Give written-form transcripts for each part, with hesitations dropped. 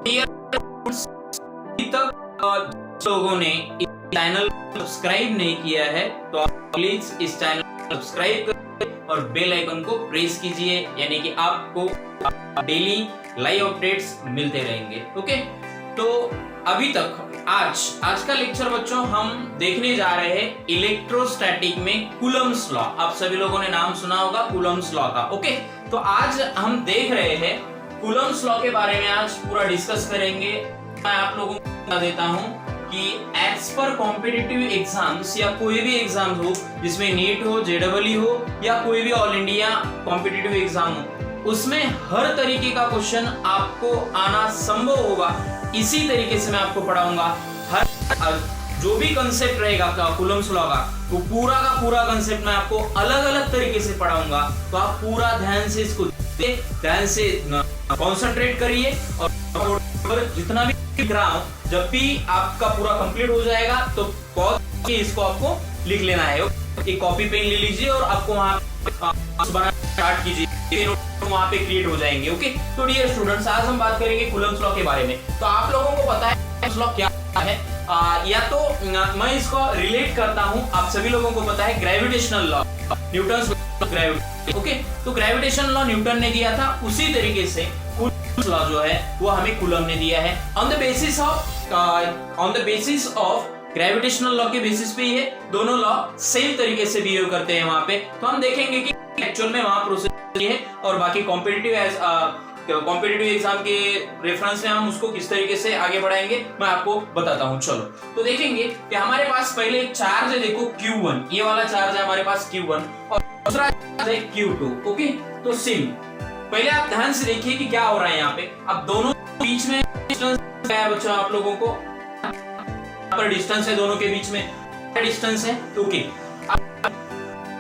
अभी तक लोगों ने इस चैनल को सब्सक्राइब नहीं किया है तो आप प्लीज इस चैनल को सब्सक्राइब करें और बेल आइकन को प्रेस कीजिए, यानी कि आपको डेली लाइव अपडेट्स मिलते रहेंगे। ओके, तो अभी तक आज का लेक्चर बच्चों हम देखने जा रहे हैं इलेक्ट्रोस्टैटिक में कूलम्ब्स लॉ। आप सभी लोगों ने नाम सुना होगा कूलम्ब्स लॉ का। ओके, तो आज हम देख रहे हैं कूलम्ब्स लॉ के बारे में, आज पूरा डिस्कस करेंगे। मैं आप लोगों को बता देता हूं कि एज पर कॉम्पिटिटिव एग्जाम्स या कोई भी एग्जाम हो जिसमें नीट हो, जेडब्ल्यू हो या कोई भी ऑल इंडिया कॉम्पिटिटिव एग्जाम हो, उसमें हर तरीके का क्वेश्चन आपको आना संभव होगा। इसी तरीके से मैं आपको पढ़ाऊंगा। हर जो भी कंसेप्ट रहेगा आपका कूलम्ब्स लॉ का, तो पूरा का पूरा कंसेप्ट मैं आपको अलग अलग तरीके से पढ़ाऊंगा। तो आप पूरा ध्यान से इसको ध्यान से कॉन्सेंट्रेट करिए और जितना भी लिख रहा हूं, जब भी आपका पूरा कंप्लीट हो जाएगा तो पॉज के इसको आपको लिख लेना है। एक कॉपी पेन ले लीजिए और आपको वहां बनाना स्टार्ट कीजिए, वहां पे क्रिएट हो जाएंगे। ओके, तो डियर स्टूडेंट्स, आज हम बात करेंगे कूलम्ब्स लॉ के बारे में। तो आप लोगों को पता है कूलम्ब्स लॉ क्या है, या तो मैं इसको रिलेट करता हूं, आप सभी लोगों को पता है gravitational law, Newton's law gravity. Okay, तो ग्रेविटेशनल लॉ न्यूटन ने दिया था, उसी तरीके से कूलम्ब्स लॉ जो है वो हमें कूलम्ब ने दिया है। On the basis of gravitational law के बेसिस पे ये दोनों लॉ सेम तरीके से बिहेव करते हैं वहां पे। तो हम देखेंगे कि एक्चुअल में वहां प्रोसेस है और बाकी कॉम्पिटिटिव एग्जाम के रेफरेंस में हम उसको किस तरीके से आगे बढ़ाएंगे मैं आपको बताता हूं। चलो, तो देखेंगे कि हमारे पास पहले एक चार्ज है, देखो Q1, ये वाला चार्ज है हमारे पास Q1 और दूसरा चार्ज है Q2। ओके, तो सिम पहले आप ध्यान से देखिए कि क्या हो रहा है यहाँ पे। अब दोनों बीच में डिस्टेंस क्या है बच्चों, आप लोगों को पर डिस्टेंस है, दोनों के बीच में डिस्टेंस है। ओके,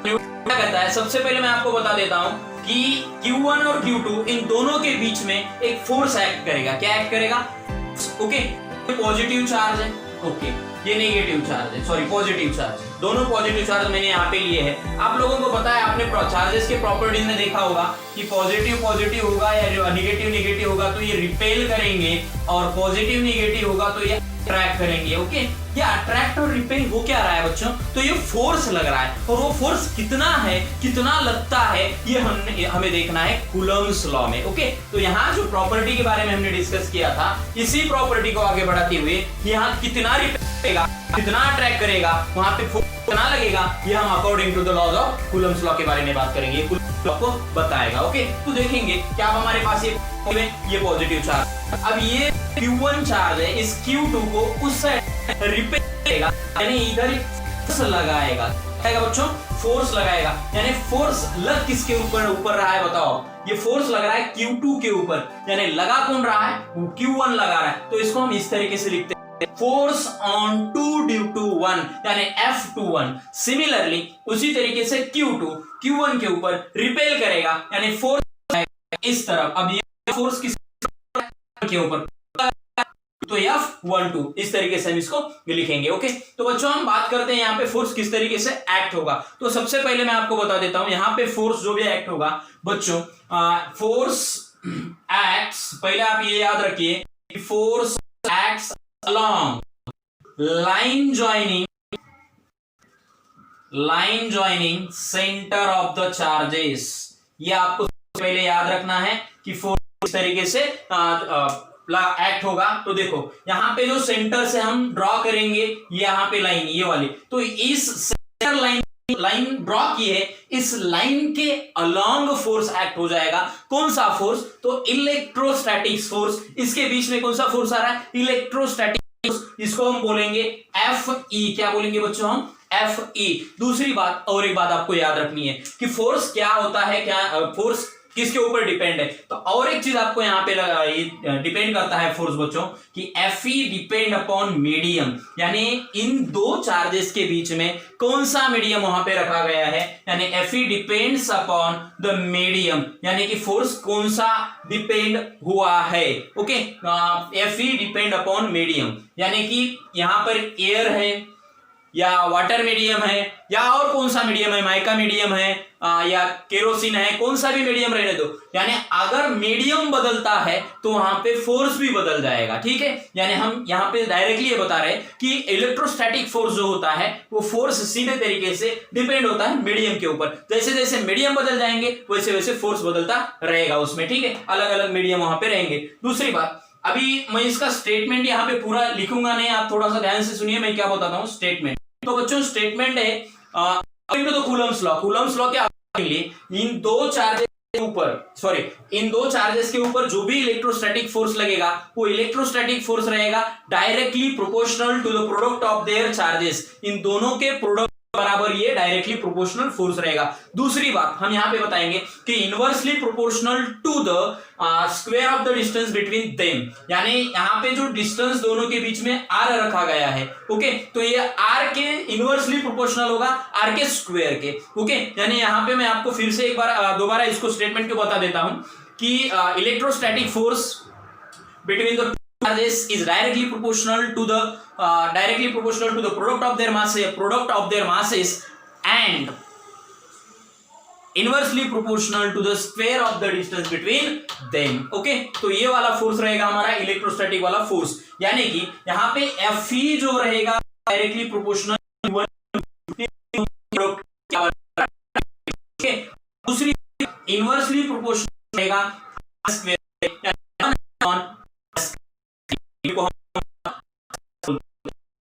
क्या कहता है, सबसे पहले मैं आपको बता देता हूं कि Q1 और Q2 इन दोनों के बीच में एक फोर्स एक्ट करेगा। क्या एक्ट करेगा? ओके, पॉजिटिव चार्ज है, ओके, ये नेगेटिव चार्ज है, सॉरी पॉजिटिव चार्ज, दोनों पॉजिटिव चार्ज मैंने यहाँ पे लिए हैं। आप लोगों को पता है, आपने चार्जेस के प्रॉपर्टीज में देखा होगा कि पॉजिटिव पॉजिटिव होगा या नेगेटिव नेगेटिव होगा तो ये रिपेल करेंगे और पॉजिटिव नेगेटिव होगा तो ये अट्रैक्ट करेंगे। ओके, ये अट्रैक्ट और रिपेल हो क्या रहा है बच्चों, तो ये फोर्स लग रहा है और वो फोर्स कितना है, कितना लगता है, ये हमें देखना है कूलम्ब्स लॉ में। ओके, तो यहाँ जो प्रॉपर्टी के बारे में हमने डिस्कस किया था, इसी प्रॉपर्टी को आगे बढ़ाते हुए यहाँ कितना रिपेल करेगा, कितना अट्रैक्ट करेगा, वहां पे फोर्स कितना लगेगा, ये हम according to the laws of Coulomb's law के बारे में बात करेंगे, कूलम्ब्स लॉ को बताएगा। ओके, तो देखेंगे क्या हमारे पास ये पॉजिटिव चार्ज, अब ये Q1 चार्ज है, इस Q2 को उस साइड रिपेल करेगा, यानी इधर फोर्स लगाएगा बच्चों, फोर्स लगाएगा, यानी फोर्स लग किसके ऊपर रहा है बताओ, ये फोर्स लग रहा है Q2 के ऊपर, यानी लगा कौन रहा है, Q1 लगा रहा है। तो इसको हम इस तरीके से लिखते हैं, फोर्स ऑन 2 ड्यू टू 1, यानी F21। सिमिलरली उसी तरीके से Q1 के ऊपर रिपेल करेगा, यानी फोर्स इस तरफ। अब ये फोर्स किस के ऊपर, तो F12, इस तरीके से हम इसको लिखेंगे। ओके, तो बच्चों हम बात करते हैं यहाँ पे फोर्स किस तरीके से एक्ट होगा। तो सबसे पहले मैं आपको बता देता हूं, यहाँ पे फोर्स जो भी एक्ट होगा बच्चों, फोर्स एक्ट्स, पहले आप ये याद रखिए कि force acts along line joining centre of the charges. ये आपको पहले याद रखना है कि फोर्स इस तरीके से एक्ट होगा। तो देखो यहाँ पे जो सेंटर से हम ड्रॉ करेंगे, यहाँ पे लाइन ये वाली, तो इस सेंटर लाइन ड्रॉ की है, इस लाइन के अलोंग फोर्स एक्ट हो जाएगा। कौन सा फोर्स, तो इलेक्ट्रोस्टैटिक फोर्स। इसके बीच में कौन सा फोर्स आ रहा है, इलेक्ट्रोस्टैटिक फोर्स, इसको हम बोलेंगे Fe। क्या बोलेंगे बच्चों हम, Fe। दूसरी बात, और एक बात आपको याद रखनी है कि फोर्स क्या होता है, क्या फोर्स किसके ऊपर डिपेंड है। तो और एक चीज आपको यहाँ पे डिपेंड करता है फोर्स बच्चों कि Fe डिपेंड अपॉन मीडियम, यानी इन दो चार्जेस के बीच में कौन सा मीडियम वहां पे रखा गया है, यानी Fe depends upon the medium, यानी कि फोर्स कौन सा डिपेंड हुआ है। Okay, Fe depend upon medium, यानी कि यहां पर एयर है, या वाटर मीडियम है या और कौन सा मीडियम है, माइका मीडियम है या केरोसिन है, कौन सा भी मीडियम रहने दो, यानी अगर मीडियम बदलता है तो वहां पे फोर्स भी बदल जाएगा, ठीक है। यानी हम यहां पे डायरेक्टली ये बता रहे हैं कि इलेक्ट्रोस्टैटिक फोर्स जो होता है वो फोर्स सीधे तरीके से डिपेंड होता है मीडियम के ऊपर, जैसे जैसे मीडियम बदल जाएंगे वैसे वैसे फोर्स बदलता रहेगा उसमें, ठीक है। अलग अलग मीडियम वहां पे रहेंगे। दूसरी बात, अभी मैं इसका स्टेटमेंट यहाँ पे पूरा लिखूंगा नहीं, आप थोड़ा सा ध्यान से सुनिए मैं क्या बताता हूँ। स्टेटमेंट, तो बच्चों स्टेटमेंट है कूलम्स लॉ। कूलम्स लॉ क्या, इन दो चार्जेस के ऊपर, सॉरी इन दो चार्जेस के ऊपर जो भी इलेक्ट्रोस्टैटिक फोर्स लगेगा वो इलेक्ट्रोस्टैटिक फोर्स रहेगा directly proportional to the product of their charges. इन दोनों के प्रोडक्ट बराबर ये डायरेक्टली प्रोपोर्शनल फोर्स रहेगा। दूसरी बात हम यहां पे बताएंगे कि inversely proportional to the square of the distance between them, यानी यहां पे जो डिस्टेंस दोनों के बीच में r रखा गया है, ओके, तो ये r के इनवर्सली प्रोपोर्शनल होगा r के स्क्वायर के, ओके। यानी यहां पे मैं आपको फिर से एक बार दोबारा इसको स्टेटमेंट को बता देता हूं कि electrostatic force between the charges is directly proportional to the product of their masses and inversely proportional to the square of the distance between them, okay। तो ये वाला फोर्स रहेगा हमारा इलेक्ट्रोस्टैटिक वाला फोर्स, यानी कि यहाँ पे Fe जो रहेगा डायरेक्टली प्रोपोर्शनल, दूसरी इनवर्सली प्रोपोर्शनल रहेगा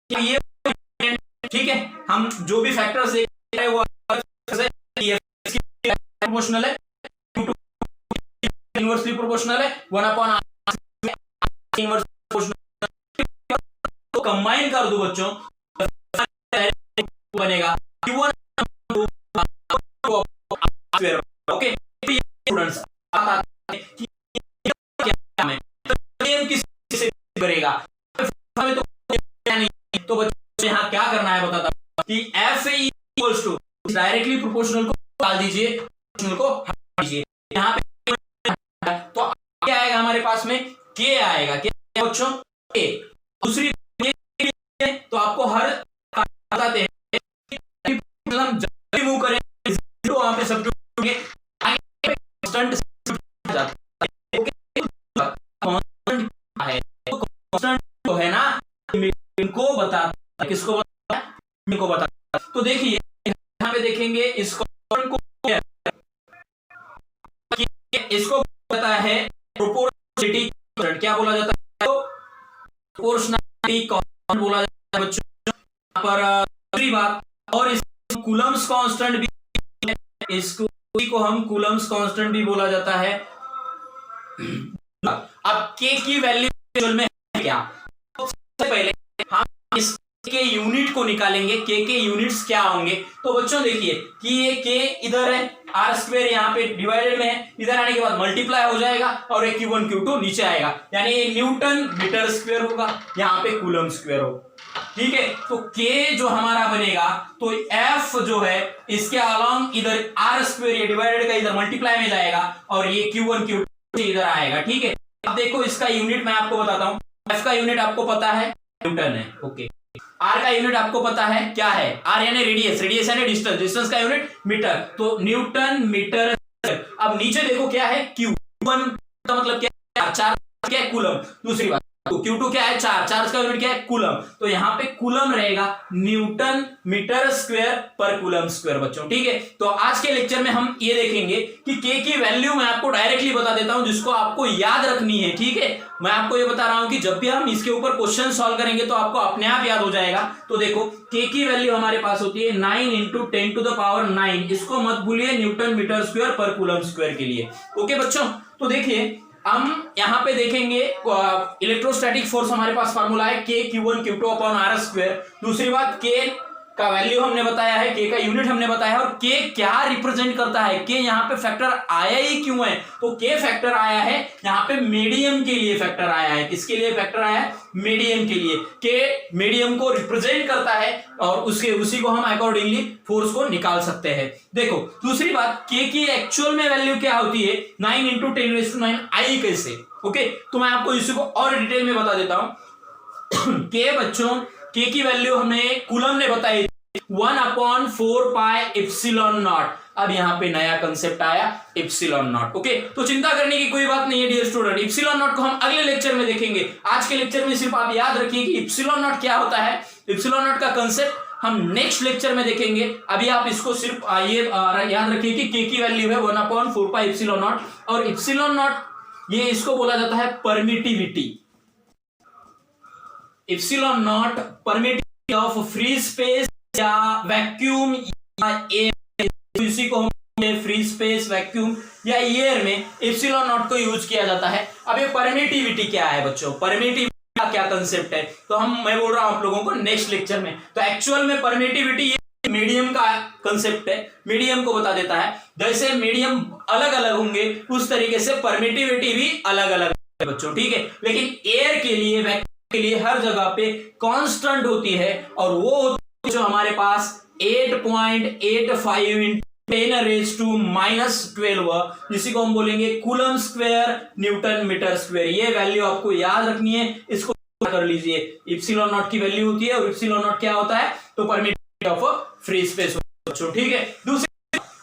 ये, ठीक है। हम जो भी फैक्टर्स देख रहे हैं वो प्रोपोर्शनल है, इनवर्सली प्रोपोर्शनल है, 1/r इनवर्स प्रोपोर्शनल, तो कंबाइन कर दो बच्चों बनेगा q1 ओके। स्टूडेंट्स किससे करेगा, तो बच्चों यहाँ क्या करना है बताता हूं कि F equals to directly proportional को डाल दीजिए, प्रोपोर्शनल को हटा दीजिए, यहाँ पे तो क्या आएगा हमारे पास में, K आएगा, क्या बच्चों K। दूसरी तो आपको हर बताते हैं हम जब भी मूव करें तो वहां पे सब्स्टिट्यूट आगे कांस्टेंट जाता है, ओके। कांस्टेंट है तो कांस्टेंट तो है ना, इनको बताता, किसको बताता है, इनको बताता। तो देखिए यहाँ पे देखेंगे इसको इसको पता है प्रोपोर्शनलिटी कांस्टेंट, क्या बोला जाता है, तो प्रोपोर्शनलिटी कांस्टेंट बोला जाता है बच्चों। यहाँ पर दूसरी बात, और इस कूलम्स कांस्टेंट भी, इसको हम कूलम्स कांस्टेंट भी बोला जाता है। अब K की वैल्यू में है क्या, सबसे पहले हम इस के यूनिट को निकालेंगे, K के यूनिट्स क्या होंगे। तो बच्चों देखिए कि ये K इधर है, r स्क्वायर यहाँ पे डिवाइडेड में है, इधर आने के बाद मल्टीप्लाई हो जाएगा और एक q1 q2 नीचे आएगा, यानी ये न्यूटन मीटर स्क्वायर होगा, यहाँ पे कूलम स्क्वायर होगा, ठीक है। तो K जो हमारा बनेगा तो F जो है इसके अलॉन्ग इधर r स्क्वायर ये डिवाइडेड का इधर मल्टीप्लाई में जाएगा और ये q1 q2 इधर आएगा, ठीक है। अब देखो इसका यूनिट मैं आपको बताता हूँ, F का यूनिट आपको पता है न्यूटन है, ओके। R का यूनिट आपको पता है क्या है, R यानी रेडियस, रेडियस यानी डिस्टेंस, डिस्टेंस का यूनिट मीटर, तो न्यूटन मीटर। अब नीचे देखो क्या है, Q1 का मतलब क्या है, चार्ज क्या है, कूलम। दूसरी बात Q2 क्या है, चार्ज, चार्ज का यूनिट क्या है, कूलम, तो यहाँ पे कूलम रहेगा न्यूटन मीटर स्क्वायर पर कूलम स्क्वायर बच्चों, ठीक है। तो आज के लेक्चर में हम ये देखेंगे कि K की वैल्यू मैं आपको डायरेक्टली बता देता हूं जिसको आपको याद रखनी है, ठीक है। मैं आपको ये बता रहा हूं कि जब भी हम इसके ऊपर क्वेश्चन सॉल्व करेंगे तो आपको अपने आप याद हो जाएगा। तो देखो K की वैल्यू हमारे पास होती है 9 × 10⁹, इसको मत भूलिए न्यूटन मीटर स्क्वायर पर कूलम स्क्वायर के लिए, ओके बच्चों। तो देखिए हम यहाँ पे देखेंगे इलेक्ट्रोस्टैटिक फोर्स हमारे पास फार्मूला है K Q1 Q2/r²। दूसरी बात K का वैल्यू हमने बताया है, K का यूनिट हमने बताया है, और K क्या रिप्रेजेंट करता है, K यहाँ पे फैक्टर आया ही क्यों है, तो K फैक्टर आया है यहाँ पे मीडियम के लिए फैक्टर आया है। किसके लिए फैक्टर आया है, मीडियम के लिए। K मीडियम को रिप्रेजेंट करता है और उसी को हम अकॉर्डिंगली फोर्स को निकाल सकते हैं। देखो दूसरी बात, K की एक्चुअल में वैल्यू क्या होती है, 9 × 10⁹ I कैसे, ओके। तो मैं आपको इसी को और डिटेल में बता देता हूं। K बच्चों के की वैल्यू हमें कूलम ने बताई 1/4 पाई एप्सिलॉन नॉट। अब यहाँ पे नया कंसेप्ट आया एप्सिलॉन नॉट। ओके, तो चिंता करने की कोई बात नहीं है डियर स्टूडेंट, एप्सिलॉन नॉट को हम अगले लेक्चर में देखेंगे। आज के लेक्चर में सिर्फ आप याद रखिए कि एप्सिलॉन नॉट क्या होता है, एप्सिलॉन नॉट का कंसेप्ट हम नेक्स्ट लेक्चर में देखेंगे। अभी आप इसको सिर्फ ये याद रखिए कि के की वैल्यू है 1/4 पाई एप्सिलॉन नॉट, और एप्सिलॉन नॉट ये इसको बोला जाता है permittivity. Epsilon not permittivity of free space या वैक्यूम या एयर, इसी को हम फ्री स्पेस, वैक्यूम या एयर में एप्सिलॉन नॉट को यूज किया जाता है। अब ये परमिटिविटी क्या है बच्चों, परमिटिविटी का क्या कंसेप्ट है, तो मैं बोल रहा हूं आप लोगों को नेक्स्ट लेक्चर में। तो एक्चुअल में परमिटिविटी ये मीडियम का कंसेप्ट है, मीडियम को बता देता है। जैसे मीडियम अलग अलग होंगे उस तरीके से परमिटिविटी भी अलग अलग है बच्चों, ठीक है। लेकिन एयर के लिए, वैक्यूम के लिए हर जगह पे कांस्टेंट होती है, और वो होती है जो हमारे पास 8.85 × 10⁻⁻12, जिसी को हम बोलेंगे coulomb square newton metre square. ये वैल्यू आपको याद रखनी है, इसको कर लीजिए। एप्सिलॉन नॉट की वैल्यू होती है, और एप्सिलॉन नॉट क्या होता है, तो परमिटिविटी ऑफ फ्री स्पेस, ठीक है। दूसरी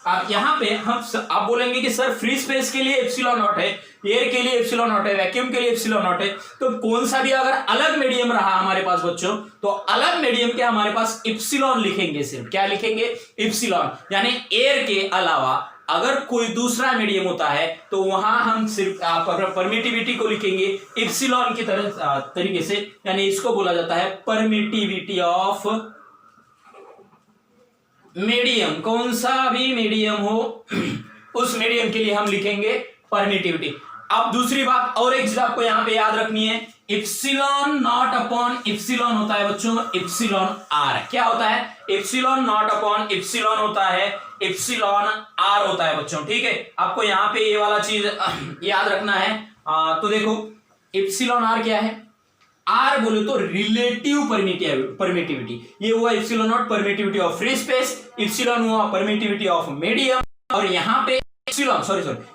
आप यहाँ पे आप बोलेंगे कि सर फ्री स्पेस के लिए एप्सिलॉन नॉट है, एयर के लिए एप्सिलॉन नॉट है, वैक्यूम के लिए एप्सिलॉन नॉट है, तो कौन सा भी अगर अलग मीडियम रहा हमारे पास बच्चों, तो अलग मीडियम के हमारे पास एप्सिलॉन लिखेंगे। सिर्फ क्या लिखेंगे, एप्सिलॉन। यानी एयर के अलावा अगर कोई दूसरा मीडियम होता है तो वहां हम सिर्फ परमिटिविटी को लिखेंगे एप्सिलॉन की तरीके से, यानी इसको बोला जाता है परमिटिविटी ऑफ मीडियम। कौन सा भी मीडियम हो उस मीडियम के लिए हम लिखेंगे परमिटिविटी। अब दूसरी बात और एक चीज आपको यहां पे याद रखनी है, एप्सिलॉन नॉट अपॉन एप्सिलॉन होता है बच्चों एप्सिलॉन आर। क्या होता है, एप्सिलॉन नॉट अपॉन एप्सिलॉन होता है एप्सिलॉन आर होता है बच्चों, ठीक है। आपको यहां पे ये वाला चीज याद रखना है। तो देखो एप्सिलॉन आर क्या है, आर बोले तो रिलेटिव परमिटिविटी, ये हुआ epsilon not permittivity of free space, epsilon हुआ परमिटिविटी ऑफ मीडियम, और यहाँ पे एप्सिलॉन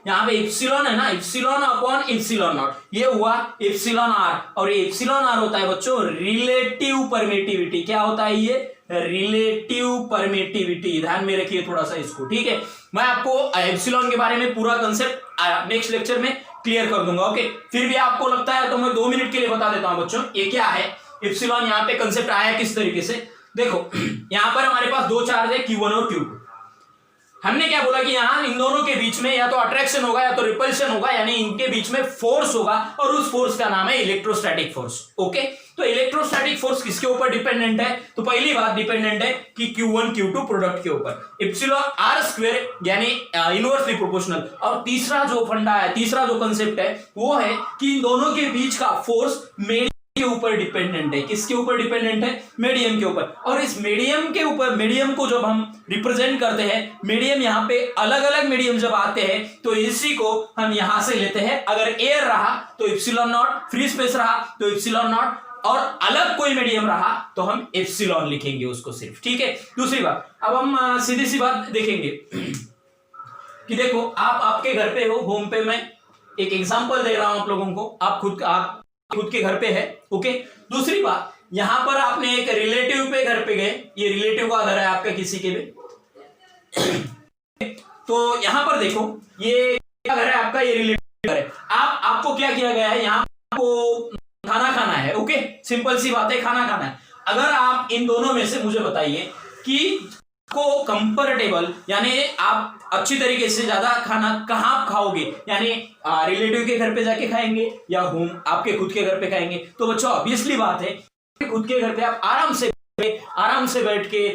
यहाँ पे एप्सिलॉन है ना, एप्सिलॉन अपॉन एप्सिलॉन नॉट, ये हुआ एप्सिलॉन आर, और ये एप्सिलॉन आर होता है बच्चों रिलेटिव परमिटिविटी। क्या होता है ये, रिलेटिव परमिटिविटी। ध्यान में रखिए थोड़ा सा इसको, ठीक है। मैं आपको एप्सिलॉन के बारे में पूरा कंसेप्ट नेक्स्ट लेक्चर में क्लियर कर दूंगा। ओके, फिर भी आपको लगता है तो मैं 2 मिनट के लिए बता देता हूं बच्चों ये क्या है एप्सिलॉन। यहाँ पे कंसेप्ट आया किस तरीके से, देखो यहां पर हमारे पास दो चार्ज है Q1 और Q2। हमने क्या बोला कि यहां इन दोनों के बीच में या तो अट्रैक्शन होगा या तो रिपल्शन होगा, यानी इनके बीच में फोर्स होगा, और उस फोर्स का नाम है इलेक्ट्रोस्टैटिक फोर्स। ओके, तो इलेक्ट्रोस्टैटिक फोर्स किसके ऊपर डिपेंडेंट है, तो पहली बात डिपेंडेंट है कि Q1 Q2 प्रोडक्ट के ऊपर, एप्सिलॉन आर स्क्वायर यानी इनवर्सली प्रोपोर्शनल। और तीसरा जो फंडा है, तीसरा जो कंसेप्ट है वो है कि इन दोनों के बीच का फोर्स मीडियम के ऊपर डिपेंडेंट है। किसके ऊपर डिपेंडेंट है, मीडियम के ऊपर। और इस मीडियम के ऊपर, मीडियम को जब हम रिप्रेजेंट करते हैं, मीडियम यहाँ पे अलग अलग मीडियम जब आते हैं तो इसी को हम यहां से लेते हैं। अगर एयर रहा तो एप्सिलॉन नॉट, फ्री स्पेस रहा तो एप्सिलॉन नॉट, और अलग कोई मीडियम रहा तो हम एप्सिलॉन लिखेंगे उसको सिर्फ, ठीक है। दूसरी बात, अब हम सीधी सी बात देखेंगे कि देखो आप आपके घर पे हो, होम पे, मैं एक एग्जांपल दे रहा हूं आप लोगों को, आप खुद के घर पे है। ओके, दूसरी बात, यहां पर आपने एक रिलेटिव पे घर पे गए, ये रिलेटिव का घर है आपका किसी के भी, तो यहां पर देखो ये क्या घर है आपका, ये रिलेटिव घर है। आपको क्या किया गया है, यहां आपको खाना खाना है। ओके, सिंपल सी बात है, खाना खाना है। अगर आप इन दोनों में से मुझे बताइए कि को कंफर्टेबल, यानी आप अच्छी तरीके से ज्यादा खाना कहां खाओगे, यानी रिलेटिव के घर पे जाके खाएंगे या होम आपके खुद के घर पे खाएंगे। तो बच्चों ऑब्वियसली बात है, खुद के घर पे आप आराम से बैठ के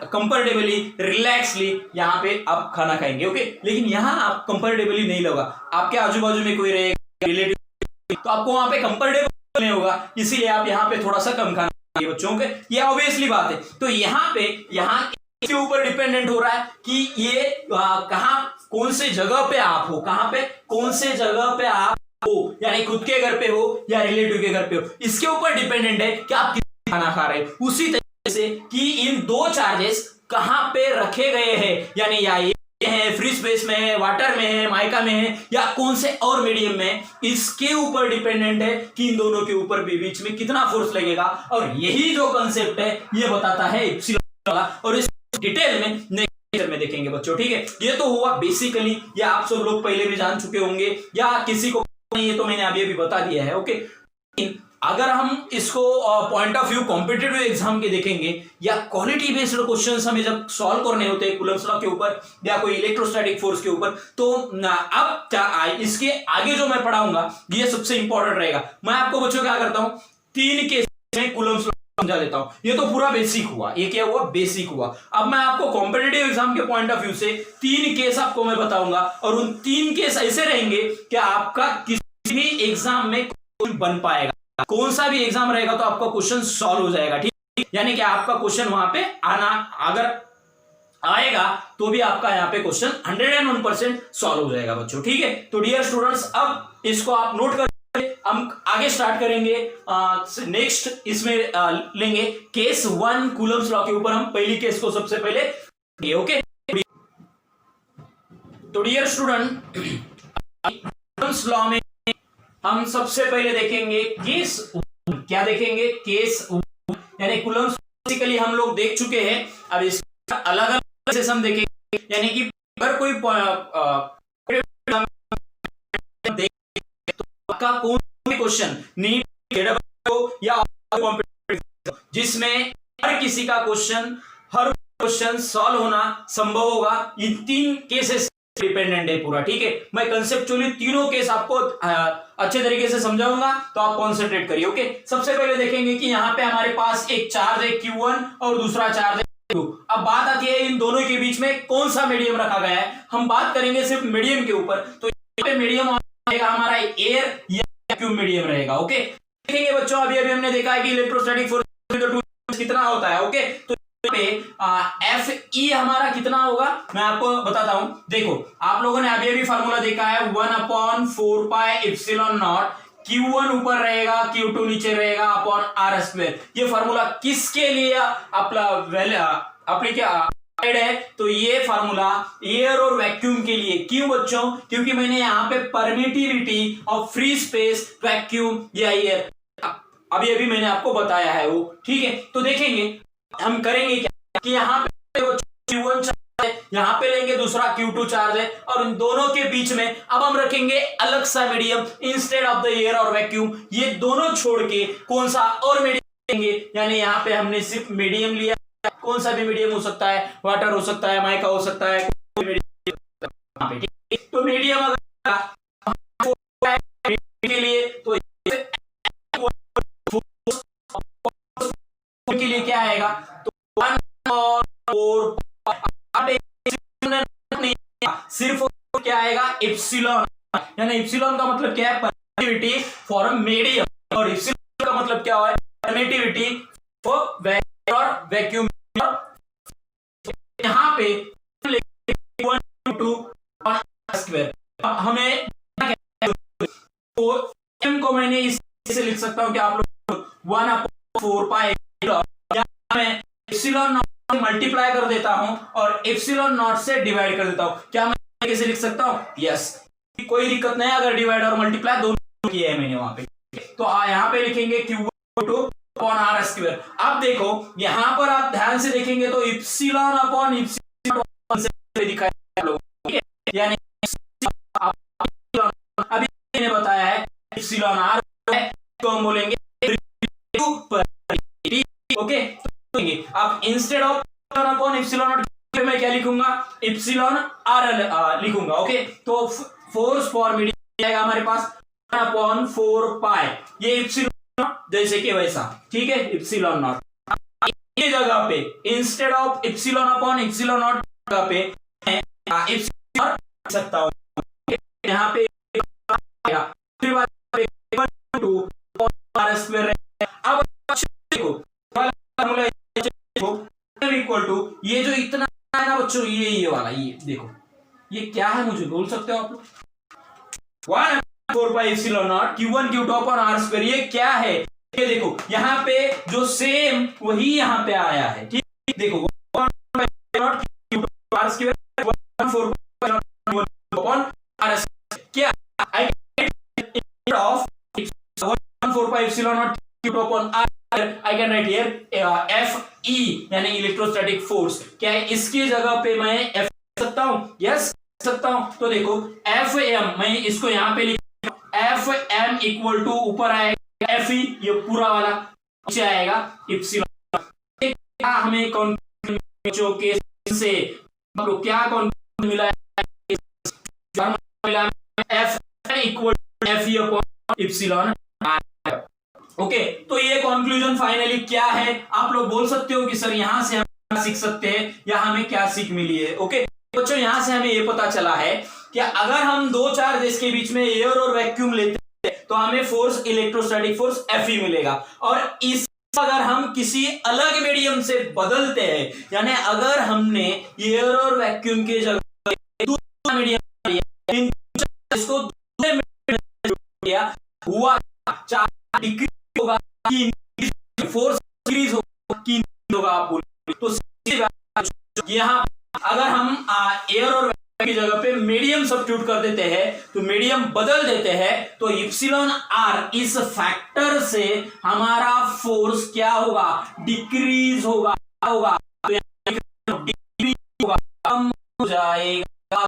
कंफर्टेबली, रिलैक्सली यहाँ पे आप खाना खाएंगे। ओके, लेकिन यहाँ आप कंफर्टेबली नहीं होगा, आपके आजू बाजू में कोई रहेगा रिलेटिव, तो आपको वहां पे कंफर्टेबल नहीं होगा, इसीलिए आप यहाँ पे थोड़ा सा कम खाना खाएंगे बच्चों के, ये ऑब्वियसली बात है। तो यहाँ के ऊपर डिपेंडेंट हो रहा है कि ये कहां, कौन से जगह पे आप हो, कहां पे, कौन से जगह पे आप हो, यानी खुद के घर पे हो या रिलेटिव के घर पे हो, इसके ऊपर डिपेंडेंट है कि आप कितना खाना खा रहे हो। उसी तरीके से कि इन दो चार्जेस कहां पे रखे गए हैं, यानी या ये है फ्री स्पेस में है, वाटर में है, माइका में है, या कौन से और मीडियम में, इसके ऊपर डिपेंडेंट है कि इन दोनों के ऊपर भी बीच में कितना फोर्स लगेगा। और यही जो कंसेप्ट है ये बताता है एप्सिलॉन वाला, और इस डिटेल में नेक्स्ट में देखेंगे बच्चों, ठीक है। ये तो हुआ बेसिकली, या आप सब लोग पहले भी जान चुके होंगे, या किसी को नहीं, ये तो मैंने अभी अभी बता दिया है, ओके। अगर हम इसको point of view competitive exam के देखेंगे, या क्वालिटी बेस्ड क्वेश्चंस हमें जब सॉल्व करने होते हैं कूलम्ब्स लॉ के ऊपर या कोई इलेक्ट्रोस्टैटिक फोर्स के ऊपर, तो अब क्या इसके आगे जो मैं पढ़ाऊंगा ये सबसे इंपॉर्टेंट रहेगा। मैं आपको बच्चों क्या करता हूं, 3 केस में कूलम्ब्स लॉ समझा देता हूं। ये तो पूरा बेसिक हुआ, ये क्या हुआ, बेसिक हुआ। अब मैं आपको कॉम्पिटिटिव एग्जाम के पॉइंट ऑफ व्यू से 3 केस आपको मैं बताऊंगा, और उन 3 केस ऐसे रहेंगे कि आपका किसी भी एग्जाम में बन पाएगा, कौन सा भी एग्जाम रहेगा तो आपका क्वेश्चन सॉल्व हो जाएगा, ठीक। यानी कि आपका क्वेश्चन वहां पे आना, अगर आएगा तो भी आपका यहाँ पे क्वेश्चन 101% सॉल्व हो जाएगा बच्चों, ठीक है। तो डियर स्टूडेंट्स, अब इसको आप नोट कर, हम आगे स्टार्ट करेंगे। नेक्स्ट इसमें लेंगे केस 1 कूलम्ब्स लॉ के ऊपर। हम पहली केस को सबसे पहले, ओके। तो डियर स्टूडेंट, कूलम्ब्स लॉ में हम सबसे पहले देखेंगे केस, क्या देखेंगे, केस, यानी कूलम्ब्स बेसिकली हम लोग देख चुके हैं। अब इसका अलग अलग केसेस हम देखेंगे, यानी कि अगर कोई आपका कौन भी क्वेश्चन नीट या जिसमें हर किसी का क्वेश्चन, हर क्वेश्चन सॉल्व होना संभव होगा, इन 3 केसेस डिपेंडेंट है पूरा, ठीक है। मैं कंसेप्चुअली तीनों केस आपको अच्छे तरीके से समझाऊंगा, तो आप कॉन्सेंट्रेट करिए, ओके। सबसे पहले देखेंगे कि यहाँ पे हमारे पास एक चार्ज है Q1 और दूसरा चार्ज है Q2। अब बात आती है इन दोनों के बीच में कौन सा मीडियम रखा गया है। हम बात करेंगे सिर्फ मीडियम के ऊपर, तो यहाँ पे मीडियम रहेगा हमारा एयर या वैक्यूम मीडियम रहेगा, ओके। देखेंगे बच्चों, अभी अभी हमने देखा है कि इलेक्ट्रोस्टैटिक फोर्स कितना होता है, ओके। तो एफ ई हमारा कितना होगा मैं आपको बताता हूं। देखो, आप लोगों ने अभी अभी फार्मूला देखा है 1/4 पाई एप्सिलॉन नॉट, Q1 ऊपर रहेगा, Q2 नीचे रहेगा, अपॉन आर स्क्वायर। ये फार्मूला किसके लिए एप्लीकेड है, तो ये फार्मूला एयर और वैक्यूम के लिए। क्यों बच्चों, क्योंकि मैंने यहाँ पे permittivity of free space, vacuum या एयर अभी अभी मैंने आपको बताया है वो, ठीक है। तो देखेंगे हम करेंगे क्या कि यहाँ पे Q1 चार्ज है, यहाँ पे लेंगे दूसरा Q2 चार्ज है, और इन दोनों के बीच में अब हम रखेंगे अलग सा medium instead of the air और वैक्यूम। ये दोनों छोड़ के कौन सा और मीडियम लेंगे, यानी यहाँ पे हमने सिर्फ मीडियम लिया, कौन सा भी मीडियम हो सकता है, वाटर हो सकता है, माइका हो सकता है, तो मीडियम के लिए तो के लिए क्या आएगा, तो 1/4 सिर्फ क्या आएगा, एप्सिलॉन, यानी एप्सिलॉन का मतलब क्या है, परमिटिविटी फॉर मीडियम, और एप्सिलॉन का मतलब क्या है, परमिटिविटी फॉर वेक्यूम और वैक्यूम। यहाँ पे 1/2 हमें m को मैंने इसे लिख सकता हूं कि आप लोग 1/4 पाई, मैं एप्सिलॉन नॉट मल्टीप्लाई कर देता हूं और एप्सिलॉन नॉट से डिवाइड कर देता हूं। क्या मैं कैसे लिख सकता हूं, यस, कोई दिक्कत नहीं है अगर डिवाइड और मल्टीप्लाई दोनों किया है मैंने वहां पे। तो यहाँ पे लिखेंगे Q2 अपॉन आर स्क्वायर। अब देखो यहां पर आप ध्यान से देखेंगे तो एप्सिलॉन अपॉन एप्सिलॉन से दिखाया आप लोगों को, यानी अभी मैंने बताया है एप्सिलॉन आर है, तो हम बोलेंगे ओके। अब instead of upon epsilon not मैं क्या लिखूंगा, एप्सिलॉन आर लिखूंगा, ओके। तो फोर्स फॉर मीडियम आएगा हमारे पास 1/4 पाई, ये एप्सिलॉन जैसे कि वैसा, ठीक है, एप्सिलॉन नॉट। ये जगह पे instead of epsilon upon epsilon not जगह पे मैं एप्सिलॉन लिख सकता हूं, यहां पे फिर बात 1/2 आर स्क्वायर। अब देखो इक्वल टू ये जो इतना है ना बच्चों, ये वाला, ये देखो ये क्या है, मुझे बोल सकते हो आप लोग, 1/4 pi epsilon naught Q1 Q2 upon R square. ये क्या है, ये देखो यहाँ पे जो सेम वही यहाँ पे आया है, ठीक। देखो 1/4 पाई अपॉन आर क्या I of 1/4 epsilon naught Q2 upon R I can write here Fe यानी इलेक्ट्रोस्टैटिक फोर्स। क्या है इसकी जगह पे मैं F सकता हूं? यस सकता हूं। तो देखो Fm मैं इसको यहां पे लिख Fm इक्वल टू ऊपर आएगा Fe ये पूरा वाला नीचे आएगा इप्सिलॉन। क्या हमें कॉन्क्लूजन के से क्या कॉन्क्लूजन मिला मिला Fm equal to Fe upon epsilon. Okay तो ये कंक्लूजन फाइनली क्या है? आप लोग बोल सकते हो कि सर यहां से हम सीख सकते हैं या हमें क्या सीख मिली है। ओके बच्चों यहां से हमें ये पता चला है कि अगर हम दो चार्जेस के बीच में एयर और वैक्यूम लेते हैं तो हमें फोर्स इलेक्ट्रोस्टैटिक फोर्स Fe मिलेगा। और इस अगर हम किसी अलग मीडियम से बदलते हैं यानी अगर हमने एयर और वैक्यूम के जगह दूसरा मीडियम इसको दूसरे मीडियम में जोड़ दिया हुआ 4 डिग्री होगा कि फोर्स इंक्रीज होगा कि होगा आप बोलिए। तो सीधी बात यहां अगर हम एयर और वैक्यूम की जगह पे मीडियम सब्स्टिट्यूट कर देते हैं तो मीडियम बदल देते हैं तो इप्सिलॉन आर इस फैक्टर से हमारा फोर्स क्या होगा? डिक्रीज होगा तो डिक्रीज होगा कम हो जाएगा।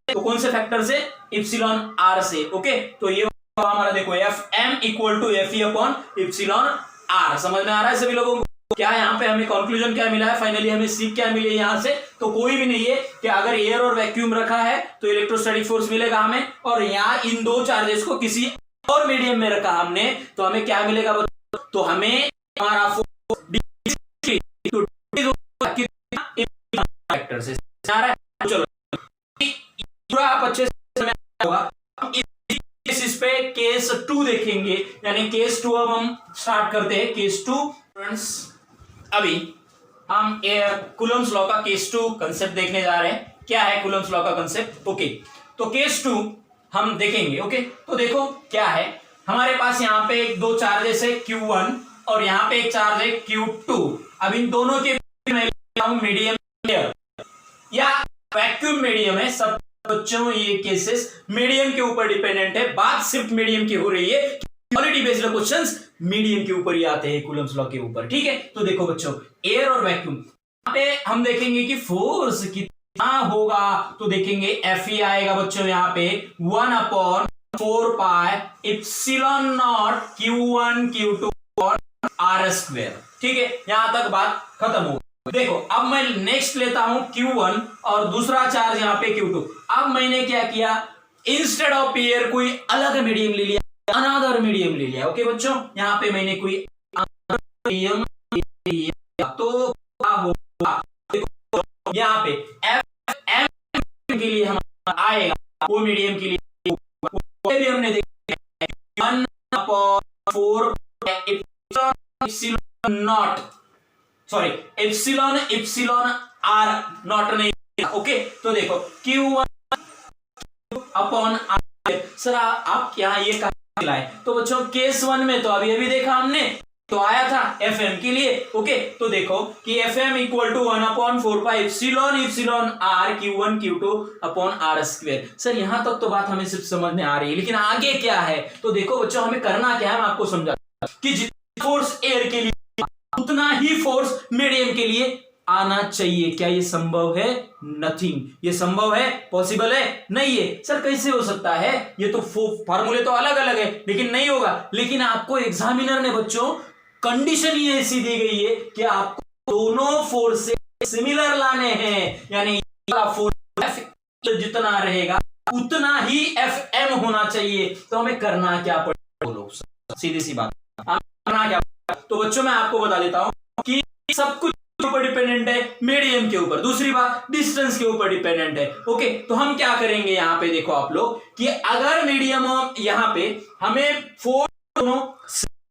तो कौन से फैक्टर से? इप्सिलॉन आर से। ओके तो ये हमारा देखो Fm equal to Fe upon epsilon R. समझ में आ रहा है सभी लोगों को? क्या यहाँ पे हमें कंक्लूजन क्या मिला है? फाइनली हमें सीख क्या मिली है यहाँ से? तो कोई भी नहीं है कि अगर एयर और वैक्यूम रखा है तो इलेक्ट्रोस्टैटिक फोर्स मिलेगा हमें, और यहाँ इन दो चार्जेस को किसी और मीडियम में रखा हमने तो हमें क्या मिलेगा? तो हमें हमारा फैक्टर से चलो पूरा आप अच्छे से होगा। इस पे केस 2 देखेंगे यानी केस 2 अब हम स्टार्ट करते हैं। केस 2 फ्रेंड्स अभी हम कूलम्ब्स लॉ का केस 2 कंसेप्ट देखने जा रहे हैं। क्या है कूलम्ब्स लॉ का कंसेप्ट? ओके तो केस 2 हम देखेंगे। ओके तो देखो क्या है हमारे पास यहाँ पे एक दो चार्जेस है Q1 और यहाँ पे एक चार्ज है Q2। अब इन दोनों के मीडियम एयर या वैक्यूम मीडियम है। सब बच्चों ये केसेस मीडियम के ऊपर डिपेंडेंट है। बात सिर्फ मीडियम की हो रही है। क्वालिटी बेस्ड क्वेश्चंस मीडियम के ऊपर ही आते हैं कूलम्ब्स लॉ के ऊपर। ठीक है तो देखो बच्चों एयर और वैक्यूम यहाँ पे हम देखेंगे कि फोर्स कितना होगा तो देखेंगे Fe आएगा बच्चों यहाँ पे 1/4 pi epsilon not Q1 Q2 और R²। ठीक है यहां तक बात खत्म हो। देखो अब मैं नेक्स्ट लेता हूं Q1 और दूसरा चार्ज यहाँ पे Q2। अब मैंने क्या किया? इंस्टेड ऑफ एयर कोई अलग मीडियम ले लिया, अनदर मीडियम ले लिया। ओके बच्चों यहाँ पे मैंने कोई मीडियम लिया तो क्या होगा? देखो यहाँ पे Fm के लिए हमारा आएगा वो मीडियम के लिए भी हमने देखा 1/4 epsilon naught sorry epsilon R naught नहीं। ओके तो देखो Q1 अपॉन आर। सर आप यहाँ ये कहां लाए? तो बच्चों केस 1 में तो अभी देखा हमने तो आया था Fm के लिए। ओके तो देखो कि Fm equal to 1/4 pi epsilon R Q1 Q2 upon R²। Sir यहां तक तो बात हमें सिर्फ समझ में आ रही है लेकिन आगे क्या है? तो देखो बच्चों हमें करना क्या है मैं आपको समझाता हूं कि जितना फोर्स एयर के लिए उतना ही फोर्स मीडियम के लिए आना चाहिए। क्या ये संभव है? नथिंग। ये संभव है? पॉसिबल है? नहीं है। सर कैसे हो सकता है? ये तो फार्मूले तो अलग अलग है लेकिन नहीं होगा। लेकिन आपको एग्जामिनर ने बच्चों कंडीशन ही ऐसी दी गई है कि आपको दोनों फोर्स से सिमिलर लाने हैं यानी फोर्स जितना रहेगा उतना ही Fm होना चाहिए। तो हमें करना क्या पड़ेगा? सीधी सी बात करना क्या? तो बच्चों मैं आपको बता देता हूं कि सब कुछ ऊपर डिपेंडेंट है मीडियम के ऊपर। दूसरी बात डिस्टेंस के ऊपर डिपेंडेंट है। ओके तो हम क्या करेंगे यहाँ पे देखो आप लोग कि अगर मीडियम यहाँ पे हमें फोर्स दोनों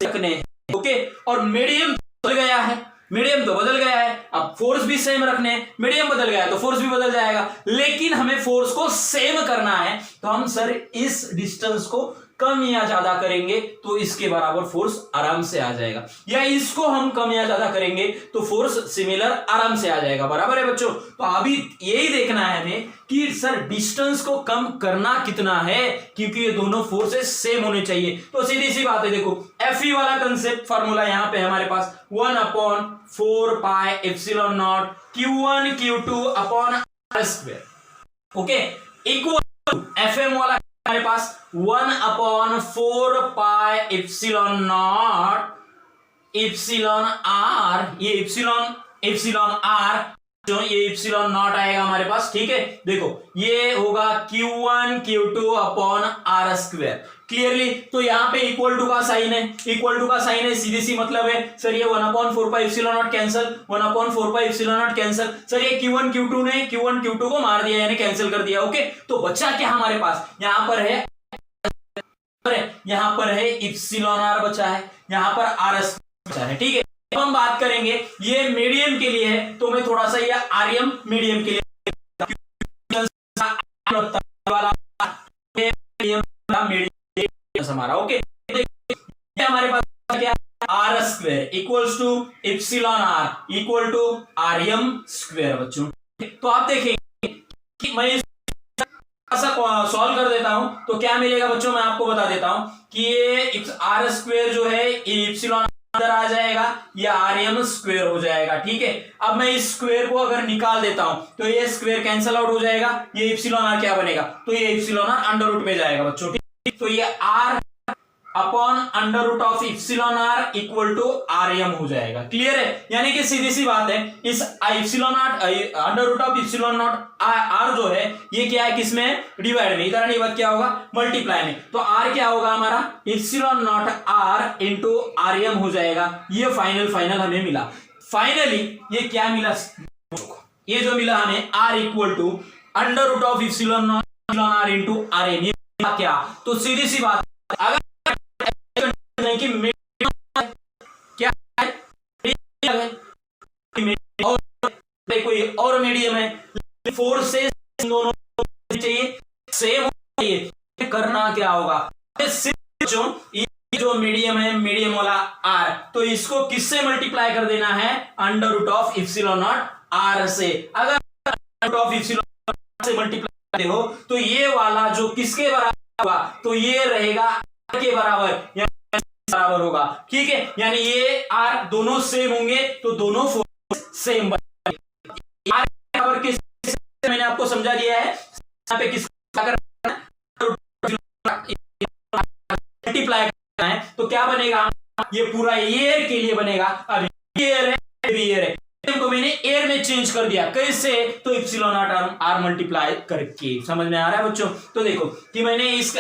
रखने हैं। ओके और मीडियम बदल गया है, मीडियम तो बदल गया है, अब फोर्स भी सेम रखने हैं। मीडियम बदल गया है तो फोर्स भी बदल जाएगा लेकिन हमें फोर्स को सेम करना है तो हम सर इस डिस्टेंस को कम या ज्यादा करेंगे तो इसके बराबर फोर्स आराम से आ जाएगा, या इसको हम कम या ज्यादा करेंगे तो फोर्स सिमिलर आराम से आ जाएगा। बराबर है बच्चों। तो अभी यही देखना है हमें कि सर डिस्टेंस को कम करना कितना है, क्योंकि ये दोनों फोर्सेस सेम होने चाहिए। तो सीधी सी बात है, देखो Fe वाला कंसेप्ट फार्मूला यहां पे हमारे पास 1/4πε0 Q1 Q2 upon R square, okay, equal to Fm वाला हमारे पास 1/4πε0 एप्सिलॉन r, ये एप्सिलॉन r जो ये एप्सिलॉन नॉट आएगा हमारे पास, ठीक है। देखो ये होगा Q1 Q2 upon R square, clearly. तो यहाँ पे इक्वल टू का साइन है, इक्वल टू का साइन है, सीधी सी मतलब है सर ये 1/4πε0 कैंसिल, 1/4πε0 कैंसिल। सर ये Q1 Q2 ने Q1 Q2 को मार दिया, यानी कैंसिल कर दिया, ओके। तो बचा क्या हमारे पास, यहाँ पर है एप्सिलॉन r बचा है, यहाँ पर R बचा है, ठीक है। अब हम बात करेंगे ये मीडियम के लिए है, तो मैं थोड़ा सा ये आर्यम मीडियम के लिए हमारा, ओके। हमारे पास क्या, R square equals to epsilon r equal to R m square बच्चों। तो आप देखेंगे कि मैं सॉल्व कर देता हूं तो क्या मिलेगा बच्चों, मैं आपको बता देता हूं कि ये आर स्क्वायर जो है एप्सिलॉन अंदर आ जाएगा, या आर्यम स्क्वायर हो जाएगा, ठीक है। अब मैं इस स्क्वायर को अगर निकाल देता हूं तो ये स्क्वायर कैंसिल आउट हो जाएगा, ये एप्सिलॉन r क्या बनेगा, तो ये एप्सिलॉन r अंडर रूट में जाएगा बच्चों, ठीक। तो ये r upon under root of epsilon r equal to R m हो जाएगा, क्लियर है। यानी कि सीधी सी बात है, इस epsilon under root of epsilon naught r जो है ये क्या है, किसमें डिवाइड में, इधर नहीं क्या होगा मल्टीप्लाई में। तो r क्या होगा हमारा, epsilon naught r into Aryam हो जाएगा। ये फाइनल हमें मिला। फाइनली ये क्या मिला, ये जो मिला हमें r equal to under root of epsilon naught r into R m, ये क्या, तो सीधी सी बात अगर कि क्या है, कोई और मीडियम है, फोर्सेस दोनों चाहिए सेम चाहिए, करना क्या होगा, जो मीडियम है मीडियम वाला r, तो इसको किससे मल्टीप्लाई कर देना है, under root of epsilon naught r से। अगर under root of epsilon naught से मल्टीप्लाई करते हो तो ये वाला जो किसके बराबर होगा, तो ये रहेगा r के बराबर होगा, ठीक है। यानी ये r दोनों सेम होंगे तो दोनों फोर्स सेम बनेंगे। r बराबर किस, मैंने आपको समझा दिया है, यहाँ पे किस मल्टीप्लाई करना है तो क्या बनेगा, ये पूरा एयर के लिए बनेगा। अब एयर है, एयर है, को मैंने एयर में चेंज कर दिया, कैसे, तो एप्सिलॉन नॉट r मल्टीप्लाई करके। समझ में आ रहा है बच्चों। तो देखो कि मैंने इस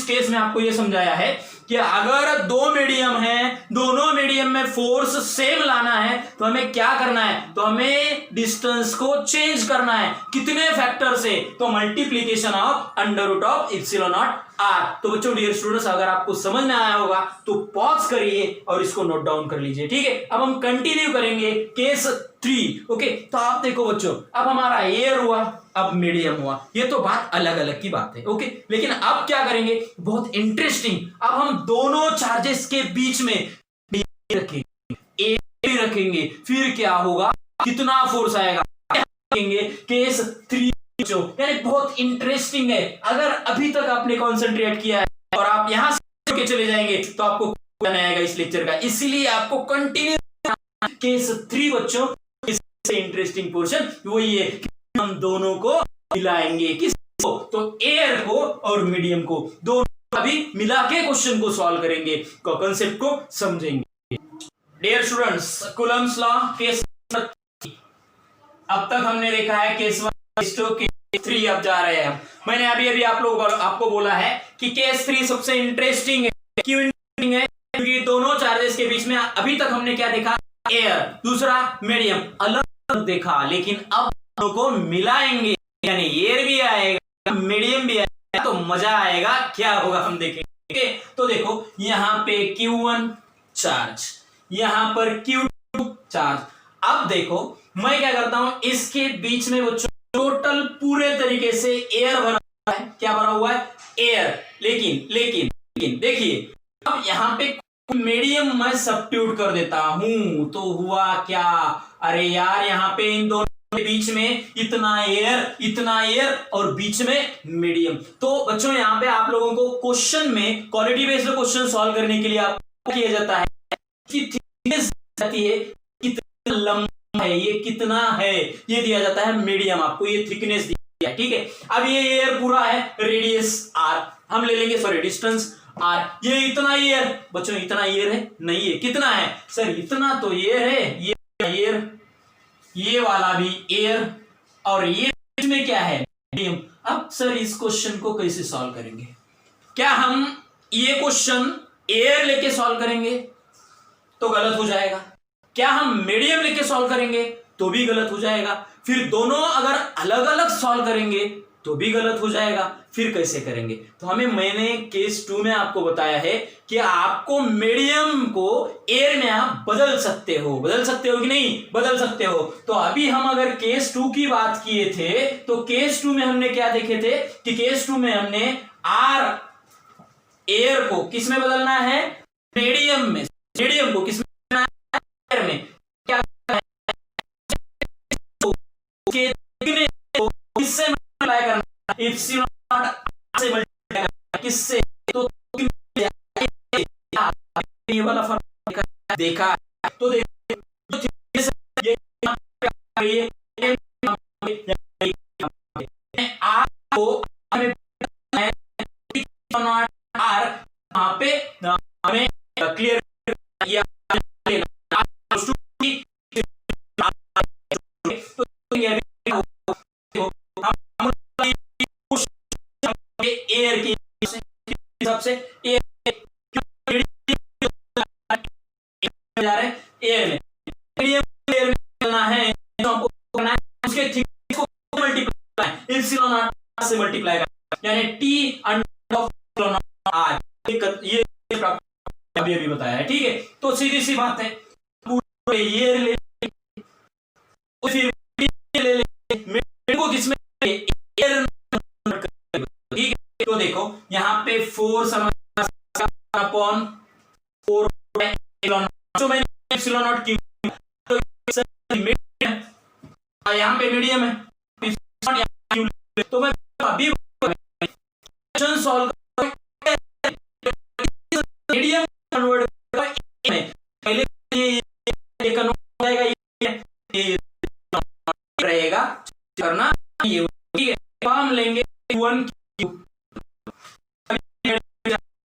केस में आपको ये समझाया है कि अगर दो मीडियम है, दोनों मीडियम में फोर्स सेम लाना है तो हमें क्या करना है, तो हमें डिस्टेंस को चेंज करना है, कितने फैक्टर से, तो multiplication of under root of epsilon naught r। तो बच्चों डियर स्टूडेंट्स, अगर आपको समझ में आया होगा तो पॉज करिए और इसको नोट डाउन कर लीजिए, ठीक है। अब हम कंटिन्यू करेंगे केस 3, ओके। तो आप देखो बच्चों, अब हमारा एयर हुआ, अब मीडियम हुआ, ये तो बात अलग अलग की बात है, ओके। लेकिन अब क्या करेंगे, बहुत इंटरेस्टिंग, अब हम दोनों चार्जेस के बीच में रखेंगे, ए भी रखेंगे, फिर क्या होगा, कितना फोर्स आएगा, रखेंगे केस 3, यानी बहुत इंटरेस्टिंग है। अगर अभी तक आपने कॉन्सेंट्रेट किया है और आप यहां से चले जाएंगे तो आपको आएगा इस लेक्चर का, इसीलिए आपको कंटिन्यू केस 3 बच्चों, इससे इंटरेस्टिंग पोर्शन वही है कि हम दोनों को मिलाएंगे, किसको, तो एयर को और मीडियम को, दोनों अभी मिला के क्वेश्चन को सॉल्व करेंगे, कंसेप्ट को समझेंगे। Dear students, Coulomb's law case, अब तक हमने देखा है केस 1 केस 3, अब जा रहे हैं। मैंने अभी आपको बोला है कि केस 3 सबसे इंटरेस्टिंग है। क्यों इंटरेस्टिंग है, क्योंकि दोनों चार्जेस के बीच में अभी तक हमने क्या देखा, एयर, दूसरा मीडियम, अलग देखा, लेकिन अब दोनों को मिलाएंगे, यानी एयर भी आएगा मीडियम भी आएगा, तो मजा आएगा, क्या होगा हम देखेंगे। तो देखो यहाँ पे Q1 चार्ज, यहाँ पर Q2 चार्ज। अब देखो मैं क्या करता हूं, इसके बीच में वो टोटल पूरे तरीके से एयर भरा हुआ है, क्या भरा हुआ है, एयर। लेकिन देखिए अब यहाँ पे मीडियम मैं सब्स्टिट्यूट कर देता हूं तो हुआ क्या, अरे यार यहाँ पे इन दोनों के बीच में इतना एयर और बीच में मीडियम। तो बच्चों यहाँ पे आप लोगों को क्वेश्चन में क्वालिटी बेस्ड क्वेश्चन सॉल्व करने के लिए आपको किया जाता है कि थिकनेस आती है कितना लंबा है, ये कितना है, ये दिया जाता है मीडियम, आपको ये थिकनेस दिया है, ठीक है। अब ये एयर पूरा है, रेडियस आर हम ले लेंगे, सॉरी डिस्टेंस आर, ये इतना एयर बच्चों, इतना एयर है नहीं है, कितना है सर, इतना तो एयर है, ये एयर, ये वाला भी एयर और ये बीच में क्या है मीडियम। अब सर इस क्वेश्चन को कैसे सॉल्व करेंगे, क्या हम ये क्वेश्चन एयर लेके सॉल्व करेंगे तो गलत हो जाएगा, क्या हम मीडियम लेके सॉल्व करेंगे तो भी गलत हो जाएगा, फिर दोनों अगर अलग अलग सॉल्व करेंगे तो भी गलत हो जाएगा, फिर कैसे करेंगे। तो मैंने केस 2 में आपको बताया है कि आपको मीडियम को एयर में आप बदल सकते हो कि नहीं, बदल सकते हो। तो अभी हम अगर केस 2 की बात किए थे तो केस 2 में हमने क्या देखे थे कि केस 2 में हमने आर एयर को किस में बदलना है, मीडियम में, मीडियम को किस में बदलना है, एयर में, क्या किससे मल्टीप्लाई करना, इप्सिलॉन नॉट से मल्टीप्लाई करना, किससे, तो ये वाला फॉर्मूला देखा तो हमें क्लियर एयर की सबसे एयर जा रहे हैं एयर में, एयर में चलना है तो हमको करना है उसके थिकनेस को मल्टीप्लाई इप्सिलॉन नॉट से मल्टीप्लाई करना, यानी T under of epsilon naught R, ये अभी बताया है, ठीक है। तो सीधी सी बात है, पूरे एयर ले फिर ले ले को किसमें एयर, ठीक है। तो देखो यहाँ पे 4 अपॉन 4 तो मैंने एप्सिलॉन नॉट क्यू, तो यहाँ पे मीडियम है तो मैं अभी क्वेश्चन सॉल्व मीडियम कन्वर्ट पहले ये कन्वर्ट हो जाएगा, ये रहेगा करना ये, ठीक है। हम लेंगे 1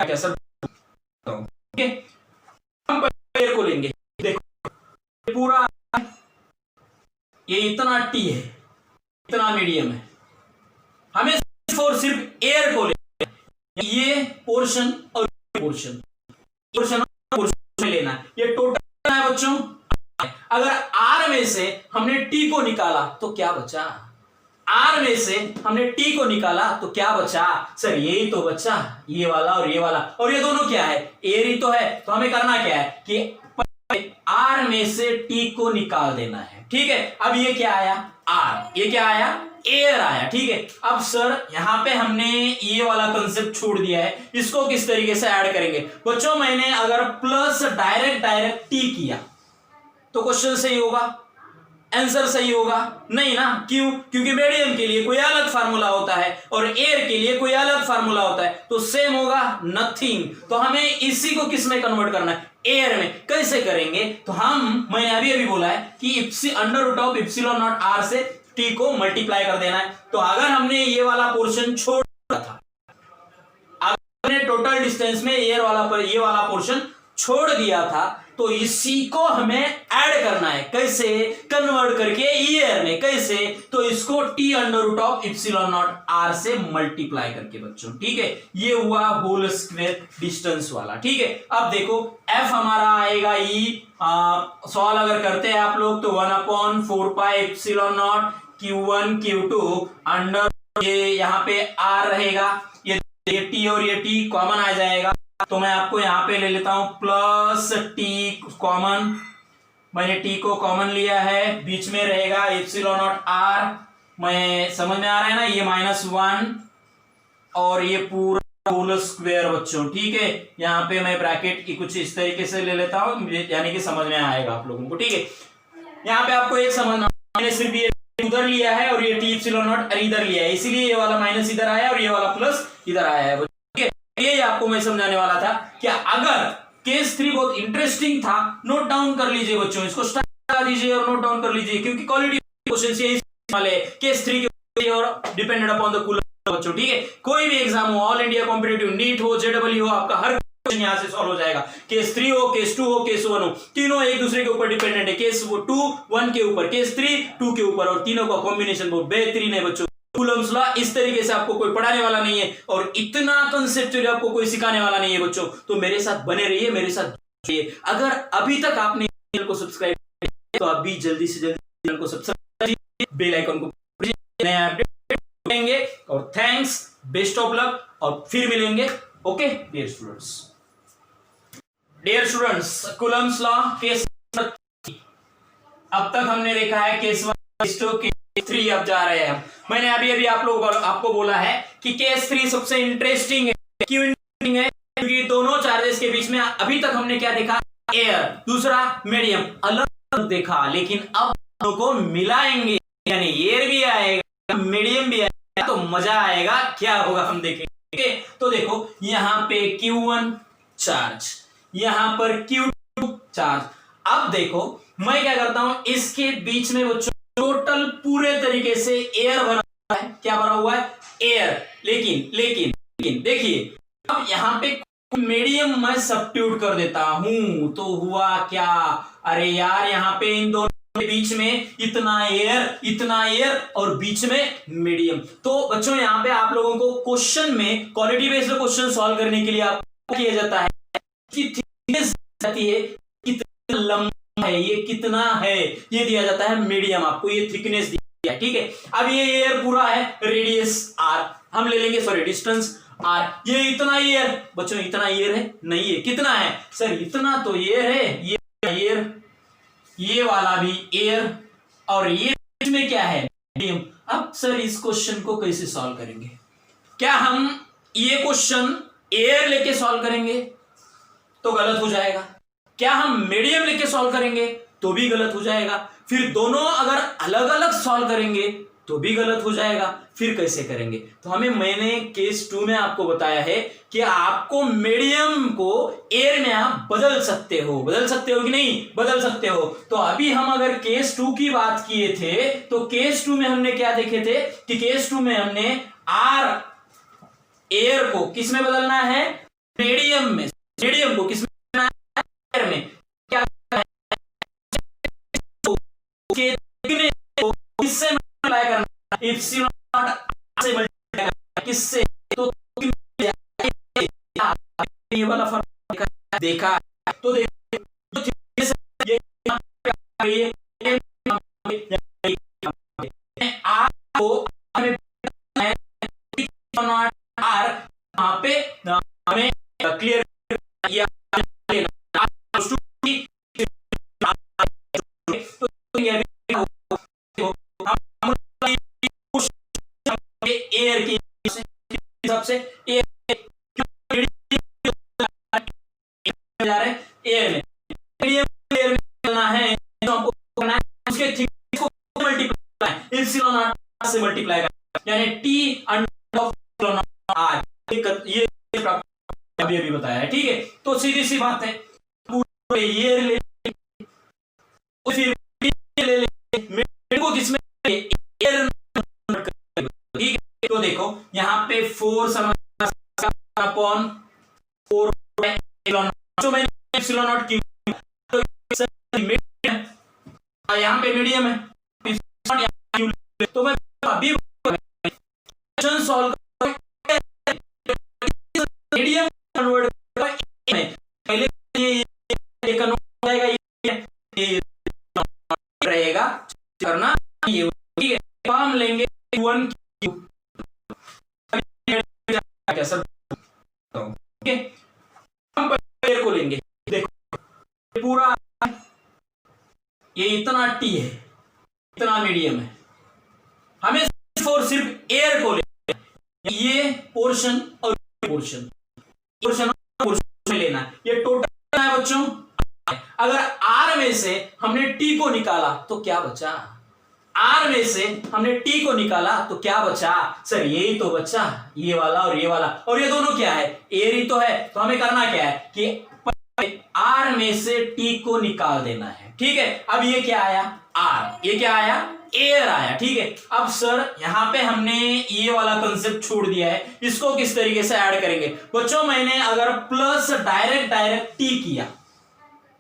क्या सर, ओके हम एयर को लेंगे, देखो पूरा ये इतना टी है, इतना मीडियम है, हमें सिर्फ और सिर्फ एयर को लेना है, ये पोर्शन और पोर्शन में लेना है, ये टोटल है बच्चों। अगर आर में से हमने टी को निकाला तो क्या बचा, आर में से हमने टी को निकाला तो क्या बचा सर, यही तो बचा, ये वाला और ये वाला, और ये दोनों क्या है, एयर ही तो है। तो हमें करना क्या है कि आर में से टी को निकाल देना है, ठीक है। अब ये क्या आया आर, ये क्या आया एयर आया, ठीक है। अब सर यहाँ पे हमने ये वाला कंसेप्ट छोड़ दिया है, इसको किस तरीके से ऐड करेंगे बच्चों, मैंने अगर प्लस डायरेक्ट टी किया तो क्वेश्चन सही होगा, आंसर सही होगा नहीं ना, क्यों, क्योंकि मीडियम के लिए कोई अलग फार्मूला होता है और एयर के लिए कोई अलग फार्मूला होता है, तो सेम होगा नथिंग। तो हमें इसी को किस में कन्वर्ट करना है, एयर में। कैसे करेंगे, तो मैंने अभी बोला है कि under root of epsilon naught R से टी को मल्टीप्लाई कर देना है। तो अगर हमने ये वाला पोर्शन छोड़ दिया था, अगर टोटल डिस्टेंस में ये वाला पोर्शन छोड़ दिया था, तो इसी को हमें ऐड करना है, कैसे, कन्वर्ट करके ईयर में, कैसे, तो इसको T under root of epsilon naught R से मल्टीप्लाई करके बच्चों, ठीक है। ये हुआ होल स्क्वायर डिस्टेंस वाला, ठीक है। अब देखो एफ हमारा आएगा ई, सॉल्व अगर करते हैं आप लोग तो 1/4 pi epsilon not Q1 Q2 under, ये यहाँ पे आर रहेगा, ये टी और ये टी कॉमन आ जाएगा, तो मैं आपको यहाँ पे ले लेता हूं प्लस टी कॉमन, मैंने टी को कॉमन लिया है, बीच में रहेगा इप्सिलॉन नॉट आर, मैं समझ में आ रहा है ना, ये -1 और ये पूरा होल स्क्वायर बच्चों, ठीक है। यहाँ पे मैं ब्रैकेट की कुछ इस तरीके से ले लेता हूँ, यानी कि समझ में आएगा आप लोगों को, ठीक है। यहाँ पे आपको एक समझना, मैंने सिर्फ ये उधर लिया है और ये टी इप्सिलॉन नॉट इधर लिया है, इसीलिए ये वाला माइनस इधर आया और ये वाला प्लस इधर आया है, ठीक है। ये आपको मैं समझाने वाला था। क्या अगर केस 3 बहुत इंटरेस्टिंग था, नोट डाउन कर लीजिए बच्चों, इसको स्टार लगा दीजिए और नोट डाउन कर लीजिए, क्योंकि क्वालिटी क्वेश्चंस ये वाले केस 3 के और डिपेंडेड अपॉन द कूलर बच्चों, ठीक है। कोई भी एग्जाम हो, ऑल इंडिया कॉम्पिटिटिव, नीट हो, जेडब्ल्यू हो, आपका हर क्वेश्चन यहां से सॉल्व हो जाएगा। केस 3 हो, केस 2 हो, केस 1 हो, तीनों एक दूसरे के ऊपर डिपेंडेंट है। केस 2 1 के ऊपर, केस 3 2 के ऊपर, और तीनों का कॉम्बिनेशन बहुत बेहतरीन है बच्चों। कूलम्स लॉ इस तरीके से आपको कोई पढ़ाने वाला नहीं है और इतना कंसेप्चुअली आपको कोई सिखाने वाला नहीं है बच्चों। तो मेरे साथ बने रहिए, मेरे साथ जुड़िए। अगर अभी तक आपने चैनल को सब्सक्राइब किया तो अभी जल्दी से जल्दी चैनल को सब्सक्राइब कीजिए, बेल आइकन को नए अपडेट देंगे। और थैंक्स, बेस्ट ऑफ लक, और फिर मिलेंगे। Okay dear students, dear students, Coulomb's law case, अब तक हमने देखा है केस 1, केस 2, केस 3, अब जा रहे हैं। मैंने अभी अभी आपको बोला है कि केस 3 सबसे इंटरेस्टिंग है। क्यों इंटरेस्टिंग है? क्योंकि दोनों चार्जेस के बीच में अभी तक हमने क्या देखा, एयर, दूसरा मीडियम, अलग देखा, लेकिन अब दोनों को मिलाएंगे, यानी एयर भी आएगा, मीडियम भी आएगा, तो मजा आएगा। क्या होगा हम देखेंगे, ठीक है। तो देखो यहाँ पे Q1 चार्ज, यहाँ पर Q2 चार्ज। अब देखो मैं क्या करता हूं, इसके बीच में बच्चों टोटल पूरे तरीके से एयर भरा हुआ है। क्या भरा हुआ है? एयर। लेकिन देखिए, अब यहाँ पे मीडियम मैं सब्स्टिट्यूट कर देता हूं, तो हुआ क्या, अरे यार यहाँ पे इन दोनों के बीच में इतना एयर और बीच में मीडियम। तो बच्चों यहाँ पे आप लोगों को क्वेश्चन में क्वालिटी बेस्ड क्वेश्चन सॉल्व करने के लिए आप किया जाता है कि थिकनेस जाती है, कितना लंबा है, ये कितना है, ये दिया जाता है मीडियम, आपको ये थिकनेस दिया है, ठीक है। अब ये एयर पूरा है, रेडियस आर हम ले लेंगे, सॉरी डिस्टेंस आर। ये इतना एयर बच्चों, इतना एयर है नहीं है, कितना है सर, इतना तो एयर है, ये एयर, ये वाला भी एयर, और ये बीच में क्या है, मीडियम। अब सर इस क्वेश्चन को कैसे सॉल्व करेंगे? क्या हम ये क्वेश्चन एयर लेके सॉल्व करेंगे तो गलत हो जाएगा, क्या हम मीडियम लेके सॉल्व करेंगे तो भी गलत हो जाएगा, फिर दोनों अगर अलग अलग सॉल्व करेंगे तो भी गलत हो जाएगा, फिर कैसे करेंगे? तो मैंने केस 2 में आपको बताया है कि आपको मीडियम को एयर में आप बदल सकते हो कि नहीं, बदल सकते हो। तो अभी हम अगर केस 2 की बात किए थे, तो केस 2 में हमने क्या देखे थे कि केस 2 में हमने आर एयर को किस में बदलना है, मीडियम में, मीडियम को किस में बदलना है, एयर में। क्या किससे मल्टीप्लाई करना, इप्सिलॉन नॉट से मल्टीप्लाई करना, किससे, तो ये वाला फर्क देखा, तो देखिए आर को हमें आर यहाँ पे हमें क्लियर किया, एयर की हिसाब से जा रहे हैं एयर में, एयर में चलना है, तो हमको करना है उसके थिकनेस को मल्टीप्लाई इप्सिलॉन नॉट से मल्टीप्लाई करना, यानी T under of epsilon naught R, ये अभी बताया है, ठीक है। तो सीधी सी बात है, पूरे एयर ले, फिर ले मेरे को किसमें एयर, ठीक है। तो देखो यहाँ पे 4 समझ अपॉन 4 एप्सिलॉन, तो मैंने एप्सिलॉन नॉट क्यों, तो यहाँ पे मीडियम है, तो मैं अभी क्वेश्चन सॉल्व मीडियम कन्वर्ट में, पहले ये कन्वर्ट हो जाएगा, ये रहेगा करना, ये ठीक है। हम लेंगे 1 कैसा, ठीक है, हम एयर को लेंगे, देखो पूरा ये इतना टी है, इतना मीडियम है, हमें सिर्फ एयर को लेंगे, ये पोर्शन और पोर्शन, पोर्शन में लेना है, ये टोटल है बच्चों। अगर R में से हमने T को निकाला तो क्या बचा? R में से हमने T को निकाला तो क्या बचा? सर यही तो बचा, ये वाला और ये वाला, और ये दोनों क्या है? एयर ही तो है। तो हमें करना क्या है कि R में से T को निकाल देना है, ठीक है। अब ये क्या आया? R, ये क्या आया? एयर आया, ठीक है। अब सर यहां पे हमने ये वाला कंसेप्ट छोड़ दिया है, इसको किस तरीके से ऐड करेंगे? बच्चों मैंने अगर प्लस डायरेक्ट T किया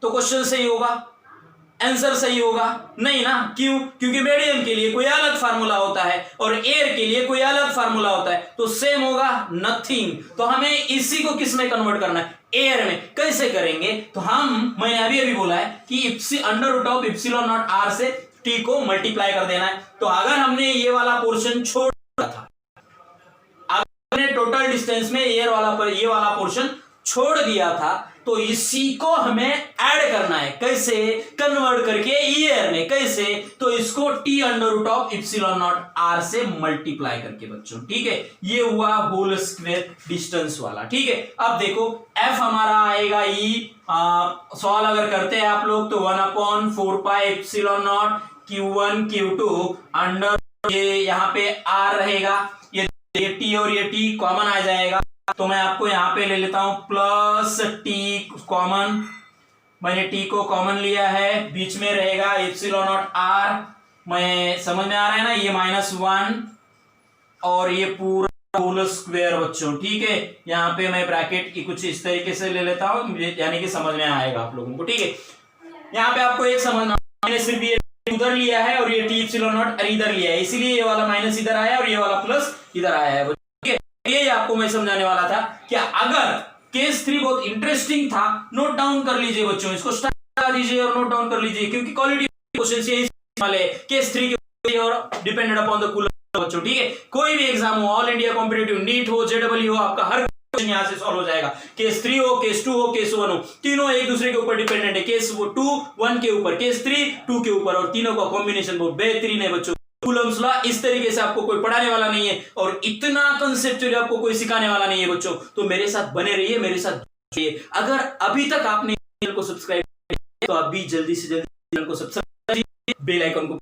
तो क्वेश्चन सही होगा, आंसर सही होगा? नहीं ना। क्यों? क्योंकि मीडियम के लिए कोई अलग फार्मूला होता है और एयर के लिए कोई अलग फार्मूला होता है, तो सेम होगा? नथिंग। तो हमें इसी को किस में कन्वर्ट करना है? एयर में। कैसे करेंगे? तो मैंने अभी बोला है कि under root of epsilon naught R से टी को मल्टीप्लाई कर देना है। तो अगर हमने ये वाला पोर्शन छोड़ दिया था, अगर हमने टोटल डिस्टेंस में ये वाला पोर्शन छोड़ दिया था, तो इसी को हमें ऐड करना है। कैसे? कन्वर्ट करके ईयर में। कैसे? तो इसको T under root of epsilon naught R से मल्टीप्लाई करके बच्चों, ठीक है। ये हुआ होल स्क्वायर डिस्टेंस वाला, ठीक है। अब देखो एफ हमारा आएगा सॉल्व अगर करते हैं आप लोग तो 1/4 pi epsilon not Q1 Q2 under, ये यहाँ पे R रहेगा, ये टी और ये टी कॉमन आ जाएगा, तो मैं आपको यहाँ पे ले लेता हूं प्लस टी कॉमन। मैंने टी को कॉमन लिया है, बीच में रहेगा इप्सिलॉन नॉट आर। मैं समझ में आ रहा है ना? ये -1 और ये पूरा होल स्क्वायर बच्चों, ठीक है। यहाँ पे मैं ब्रैकेट की कुछ इस तरीके से ले लेता हूं, यानी कि समझ में आएगा आप लोगों को, ठीक है। यहाँ पे आपको एक समझना, मैंने सिर्फ ये उधर लिया है और ये टी इप्सिलॉन नॉट इधर लिया है, इसीलिए ये वाला माइनस इधर आया और ये वाला प्लस इधर आया है। ये आपको मैं समझाने वाला था। क्या अगर केस 3 बहुत इंटरेस्टिंग था, नोट डाउन कर लीजिए बच्चों, इसको स्टार्ट कर दीजिए और नोट डाउन कर लीजिए, क्योंकि क्वालिटी क्वेश्चंस ये वाले केस 3 के और डिपेंडेंट अपॉन द कूलर बच्चों, ठीक है। कोई भी एग्जाम हो, ऑल इंडिया कॉम्पिटिटिव, नीट हो, जेडब्ल्यू हो, आपका हर क्वेश्चन यहां से सॉल्व हो जाएगा। केस 3 हो, केस 2 हो, केस 1 हो, तीनों एक दूसरे के ऊपर डिपेंडेंट है। केस 2 1 के ऊपर, केस 3 2 के ऊपर, और तीनों का कॉम्बिनेशन बहुत बेहतरीन है बच्चों। कूलम्स लॉ इस तरीके से आपको कोई पढ़ाने वाला नहीं है और इतना कंसेप्चुअली आपको कोई सिखाने वाला नहीं है बच्चों। तो मेरे साथ बने रहिए, मेरे साथ जुड़िए। अगर अभी तक आपने चैनल को सब्सक्राइब किया है तो अभी जल्दी से जल्दी चैनल को सब्सक्राइब कीजिए, बेल आइकन को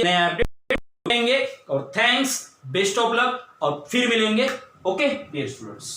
नए अपडेट देंगे। और थैंक्स, बेस्ट ऑफ लक, और फिर मिलेंगे। Okay dear students.